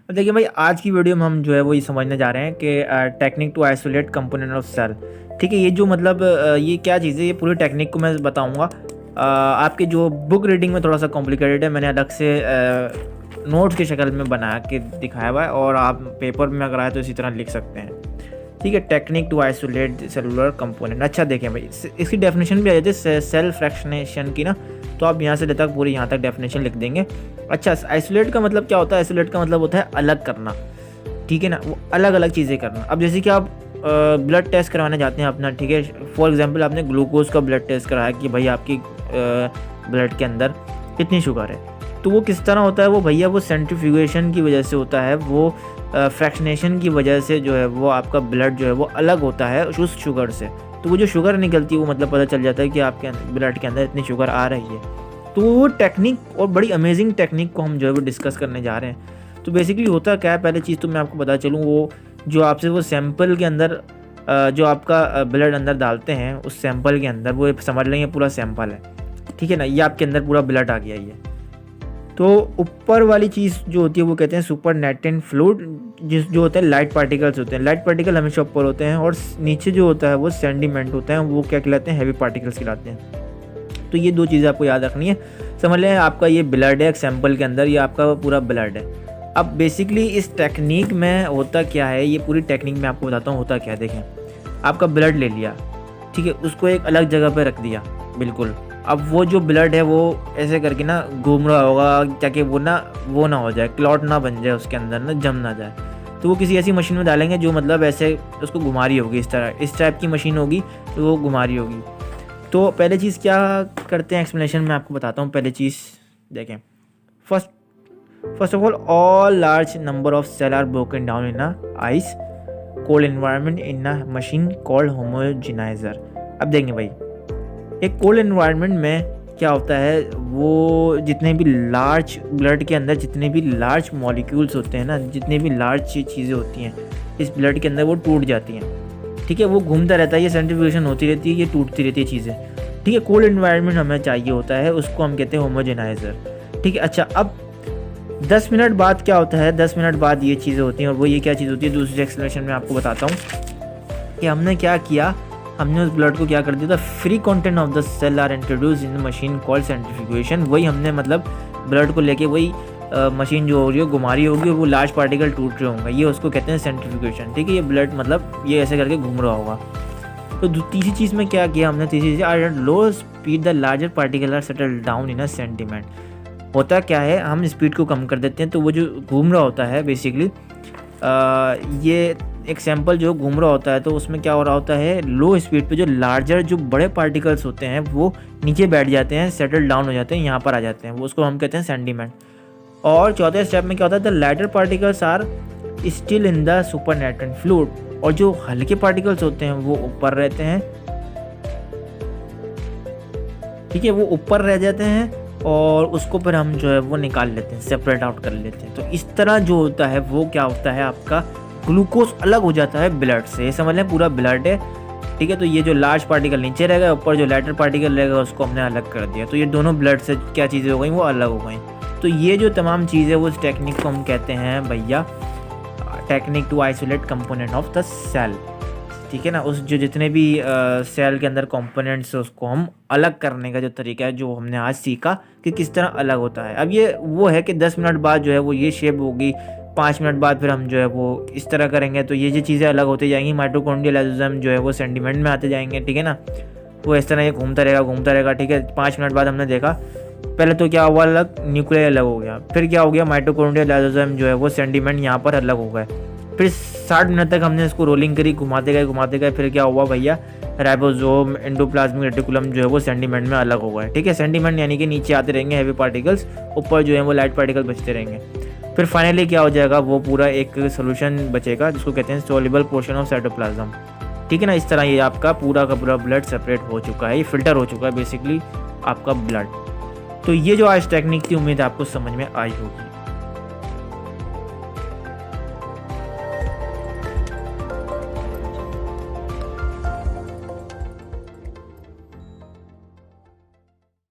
अब देखिए भाई, आज की वीडियो में हम जो है वो ये समझने जा रहे हैं कि technique to isolate component of cell. ठीक है, ये जो मतलब ये क्या चीज़ है, ये पूरी टेक्निक को मैं बताऊंगा। आपके जो बुक रीडिंग में थोड़ा सा कॉम्प्लिकेटेड है, मैंने अलग से नोट्स की शक्ल में बना के दिखाया हुआ है, और आप पेपर में अगर आए तो इसी तरह लिख सकते हैं। ठीक है, technique to isolate cellular component. अच्छा देखें भाई, इसकी डेफिनेशन भी आ जाती है सेल फ्रैक्शनेशन की ना, तो आप यहाँ से लेकर पूरी यहाँ तक डेफिनेशन लिख देंगे। अच्छा, आइसोलेट का मतलब क्या होता है? आइसोलेट का मतलब होता है अलग करना। ठीक है ना, वो अलग अलग चीज़ें करना। अब जैसे कि आप ब्लड टेस्ट करवाने जाते हैं अपना, ठीक है, फॉर एग्जांपल आपने ग्लूकोज का ब्लड टेस्ट कराया कि भाई आपकी ब्लड के अंदर कितनी शुगर है, तो वो किस तरह होता है? वो भैया वो सेंट्रीफ्यूगेशन की वजह से होता है, वो फ्रैक्शनेशन की वजह से जो है वो आपका ब्लड जो है वो अलग होता है उस शुगर से। तो वो जो शुगर निकलती है वो मतलब पता चल जाता है कि आपके ब्लड के अंदर इतनी शुगर आ रही है। तो वो टेक्निक और बड़ी अमेजिंग टेक्निक को हम जो है वो डिस्कस करने जा रहे हैं। तो बेसिकली होता क्या है, पहले चीज़ तो मैं आपको बता चलूँ, वो जो आपसे वो सैंपल के अंदर जो आपका ब्लड अंदर डालते हैं, उस सैंपल के अंदर वो समझ लेंगे पूरा सैंपल है। ठीक है ना, ये आपके अंदर पूरा ब्लड आ गया ये। तो ऊपर वाली चीज़ जो होती है वो कहते हैं सुपरनेटेंट फ्लूइड, जो होते हैं लाइट पार्टिकल्स होते हैं। लाइट पार्टिकल हमेशा ऊपर होते हैं, और नीचे जो होता है वो सेंडिमेंट होते हैं, वो क्या कहलाते हैं? हैवी पार्टिकल्स कहलाते हैं। तो ये दो चीज़ें आपको याद रखनी है। समझ लें आपका ये ब्लड है एक सैंपल के अंदर, ये आपका पूरा ब्लड है। अब बेसिकली इस टेक्निक में होता क्या है, ये पूरी टेक्निक में आपको बताता हूँ होता क्या है। देखें, आपका ब्लड ले लिया, ठीक है, उसको एक अलग जगह पे रख दिया बिल्कुल। अब वो जो ब्लड है वो ऐसे करके ना घूम रहा होगा, ताकि वो ना हो जाए, क्लॉट ना बन जाए उसके अंदर ना, जम ना जाए। तो वो किसी ऐसी मशीन में डालेंगे जो मतलब ऐसे उसको घुमा रही होगी, इस टाइप की मशीन होगी, तो वो घुमा रही होगी। तो पहले चीज़ क्या करते हैं, एक्सप्लेनेशन में आपको बताता हूँ। पहले चीज़ देखें, first of all large number of cell are broken down in ice cold environment in a machine called homogeniser. अब देखेंगे भाई, एक कोल्ड एनवायरनमेंट में क्या होता है, वो जितने भी लार्ज ब्लड के अंदर जितने भी लार्ज मॉलिक्यूल्स होते हैं ना, जितने भी लार्ज चीज़ें होती हैं इस ब्लड के अंदर, वो टूट जाती हैं। ठीक है, वो घूमता रहता है, ये सेंट्रीफ्यूगेशन होती रहती है, ये टूटती रहती है चीज़ें। ठीक है, कोल्ड एनवायरनमेंट हमें चाहिए होता है, उसको हम कहते हैं होमोजेनाइजर। ठीक है, अच्छा, अब 10 मिनट बाद क्या होता है, 10 मिनट बाद ये चीज़ें होती हैं, और वो ये क्या चीज़ होती है, दूसरी एक्सप्लेनेशन में आपको बताता हूँ कि हमने क्या किया। हमने उस ब्लड को क्या कर दिया था, free content of the cell are introduce in the machine called centrifugation. वही हमने मतलब ब्लड को लेके वही मशीन जो हो रही है घुमा रही होगी, और वो लार्ज पार्टिकल टूट रहे होंगे, ये उसको कहते हैं सेंट्रीफ्यूगेशन। ठीक है, ये ब्लड मतलब ये ऐसे करके घूम रहा होगा। तो तीसरी चीज़ में क्या किया हमने, तीसरी चीज़ at low speed the larger particle are settle down in a sentiment. होता क्या है, हम स्पीड को कम कर देते हैं, तो वो जो घूम रहा होता है बेसिकली ये एक सैंपल जो घूम रहा होता है, तो उसमें क्या हो रहा होता है, लो स्पीड पे जो लार्जर जो बड़े पार्टिकल्स होते हैं वो नीचे बैठ जाते हैं, सेटल डाउन हो जाते हैं, यहाँ पर आ जाते हैं, वो उसको हम कहते हैं सेंटीमेंट। और चौथे स्टेप में क्या होता है, the lighter particles are still in the supernatant fluid, और जो हल्के पार्टिकल्स होते हैं वो ऊपर रहते हैं। ठीक है, वो ऊपर रह जाते हैं, और उसको फिर हम जो है वो निकाल लेते हैं, सेपरेट आउट कर लेते हैं। तो इस तरह जो होता है वो क्या होता है, आपका ग्लूकोज अलग हो जाता है ब्लड से। समझ लें पूरा ब्लड है। ठीक है, तो ये जो लार्ज पार्टिकल नीचे रहेगा, ऊपर जो लाइटर पार्टिकल रहेगा उसको हमने अलग कर दिया, तो ये दोनों ब्लड से क्या चीज़ें हो गई, वो अलग हो गई। तो ये जो तमाम चीज़ें वो उस टेक्निक को हम कहते हैं भैया technique to isolate component of the cell. ठीक है ना, उस जो जितने भी सेल के अंदर कंपोनेंट्स है उसको हम अलग करने का जो तरीका है, जो हमने आज सीखा कि किस तरह अलग होता है। अब ये वो है कि 10 मिनट बाद जो है वो ये शेप होगी, 5 मिनट बाद फिर हम जो है वो इस तरह करेंगे, तो ये जो चीज़ें अलग होती जाएंगी। माइटोकॉन्ड्रियल लाइसोसोम जो है वो सेंटीमेंट में आते जाएंगे। ठीक है ना, वो इस तरह ये घूमता रहेगा। ठीक है, 5 मिनट बाद हमने देखा, पहले तो क्या हुआ, अलग न्यूक्लियस अलग हो गया, फिर क्या हो गया, माइटोकॉन्ड्रियल लाइसोसोम जो है वो सेंटीमेंट यहाँ पर अलग हो गए। फिर 60 मिनट तक हमने इसको रोलिंग करी, घुमाते गए, फिर क्या हुआ भैया, राइबोसोम एंडोप्लाज्मिक रेटिकुलम जो है वो सेंटीमेंट में अलग हो गए। ठीक है, सेंटीमेंट यानी कि नीचे आते रहेंगे हैवी पार्टिकल्स, ऊपर जो है वो लाइट पार्टिकल बचते रहेंगे। फिर फाइनली क्या हो जाएगा, वो पूरा एक सोल्यूशन बचेगा जिसको कहते हैं सोल्यूबल पोर्शन ऑफ साइटोप्लाज्म। ठीक है ना, इस तरह ये आपका पूरा का पूरा ब्लड सेपरेट हो चुका है, ये फिल्टर हो चुका है बेसिकली आपका ब्लड। तो ये जो आज टेक्निक थी, उम्मीद आपको समझ में आई होगी।